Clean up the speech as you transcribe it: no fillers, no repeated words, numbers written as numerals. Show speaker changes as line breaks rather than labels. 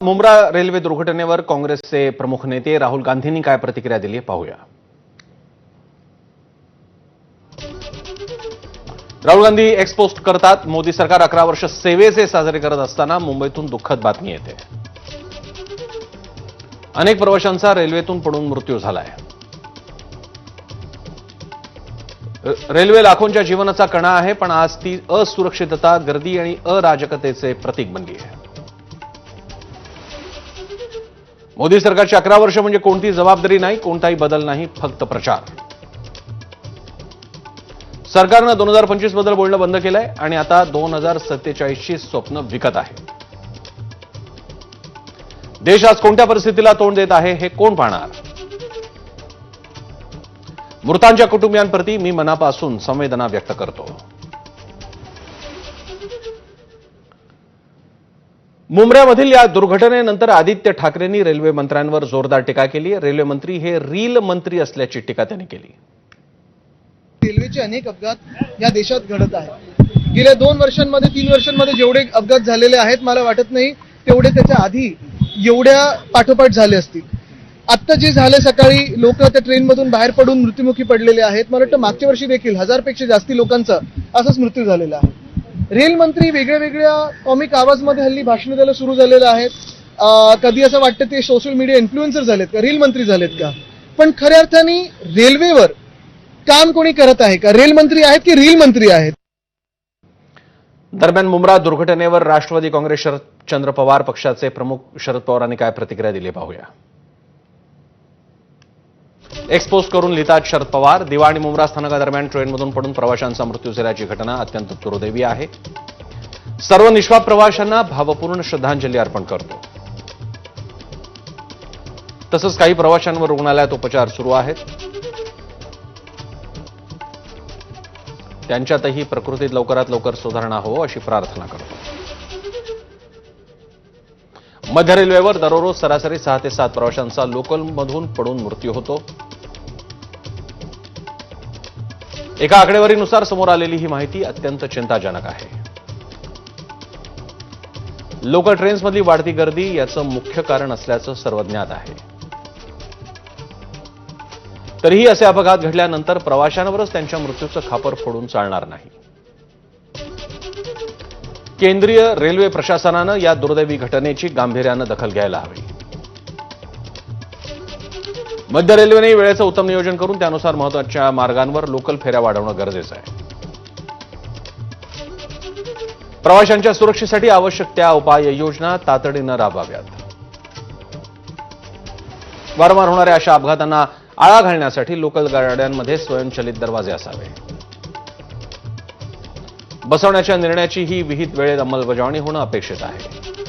Mumbra railway दुर्घटनेवर काँग्रेसचे प्रमुख नेते राहुल गांधींनी काय प्रतिक्रिया दिली आहे पाहूया। राहुल गांधी एक्सपोस्ट करतात, मोदी सरकार 11 वर्ष सेवेचे साजरे करत असताना मुंबईतून दुःखद बातमी येते। अनेक प्रवाशांचा रेल्वेतून पडून मृत्यू झालाय। रेल्वे लाखोंच्या जीवनाचा कणा आहे, पण आज ती असुरक्षितता, गर्दी आणि अराजकतेचे प्रतीक बनली आहे। मोदी सरकारची 11 वर्ष म्हणजे कोणती जबाबदारी नाही, कोणताही बदल नाही, फक्त प्रचार। सरकारनं 2025 बद्दल बोलणं बंद केलंय आणि आता 2047ची स्वप्न विकत आहे। देश आज कोणत्या परिस्थितीला तोंड देत आहे हे कोण पाहणार? मृतांच्या कुटुंबियांप्रती मी मनापासून संवेदना व्यक्त करतो। मुंब्र्यामधील या दुर्घटनेनंतर आदित्य ठाकरेंनी रेल्वे मंत्र्यांवर जोरदार टीका केली। रेल्वे मंत्री हे रील मंत्री असल्याची टीका त्यांनी केली।
रेल्वेचे अनेक अपघात या देशात घडत आहेत। गेल्या 2 वर्षांमध्ये 3 वर्षांमध्ये जेवढे अपघात झालेले आहेत, मला वाटत नाही तेवढे त्याच्या आधी एवढ्या पाठोपाठ झाले असतील। आता जे झाले, सकाळी लोक त्या ट्रेनमधून बाहेर पडून मृत्युमुखी पडलेले आहेत। मला वाटतं मागच्या वर्षी देखील 1000 पेक्षा जास्ती लोकांचा असाच मृत्यू झालेला आहे। रेल मंत्री वेगळ्या वेगळ्या कॉमिक आवाजमध्ये हल्ली भाषण द्यायला सुरू झालेलं आहेत। कधी असं वाटतं ते सोशल मीडिया इन्फ्लुएन्सर झालेत का, रेल मंत्री झालेत का? पण खऱ्या अर्थाने रेल्वेवर काम कोणी करत आहे का? रेल मंत्री आहेत की रील मंत्री आहेत?
दरम्यान मुंब्रा दुर्घटनेवर राष्ट्रवादी काँग्रेस शरदचंद्र पवार पक्षाचे प्रमुख शरद पवारांनी काय प्रतिक्रिया दिली पाहूया। एक्सपोस्ट करून लिहितात शरद पवार, दिवा आणि मुंब्रा स्थानकादरम्यान ट्रेनमधून पडून प्रवाशांचा मृत्यू झाल्याची घटना अत्यंत दुर्दैवी आहे। सर्व निष्पाप प्रवाशांना भावपूर्ण श्रद्धांजली अर्पण करतो। तसंच काही प्रवाशांवर रुग्णालयात उपचार सुरू आहेत। त्यांच्यातही प्रकृतीत लवकरात लवकर सुधारणा हो अशी प्रार्थना करतो। मध्य रेल्वेवर दररोज सरासरी 6 ते 7 प्रवाशांचा लोकलमधून पडून मृत्यू होतो। एका आकडेवारीनुसार समोर आलेली ही माहिती अत्यंत चिंताजनक आहे। लोकल ट्रेन्समधली वाढती गर्दी याचं मुख्य कारण असल्याचं सर्वज्ञात आहे। तरीही असे अपघात घडल्यानंतर प्रवाशांवरच त्यांच्या मृत्यूचं खापर फोडून चालणार नाही। केंद्रीय रेल्वे प्रशासनानं या दुर्दैवी घटनेची गांभीर्यानं दखल घ्यायला हवी। मध्य रेल्वेने वेळेचं उत्तम नियोजन करून त्यानुसार महत्त्वाच्या मार्गांवर लोकल फेऱ्या वाढवणं गरजेचं आहे। प्रवाशांच्या सुरक्षेसाठी आवश्यक त्या उपाययोजना तातडीनं राबवाव्यात। वारंवार होणाऱ्या अशा अपघातांना आळा घालण्यासाठी लोकल गाड्यांमध्ये स्वयंचलित दरवाजे असावे। बसवण्याच्या निर्णयाची ही विहित वेळेत अंमलबजावणी होणं अपेक्षित आहे।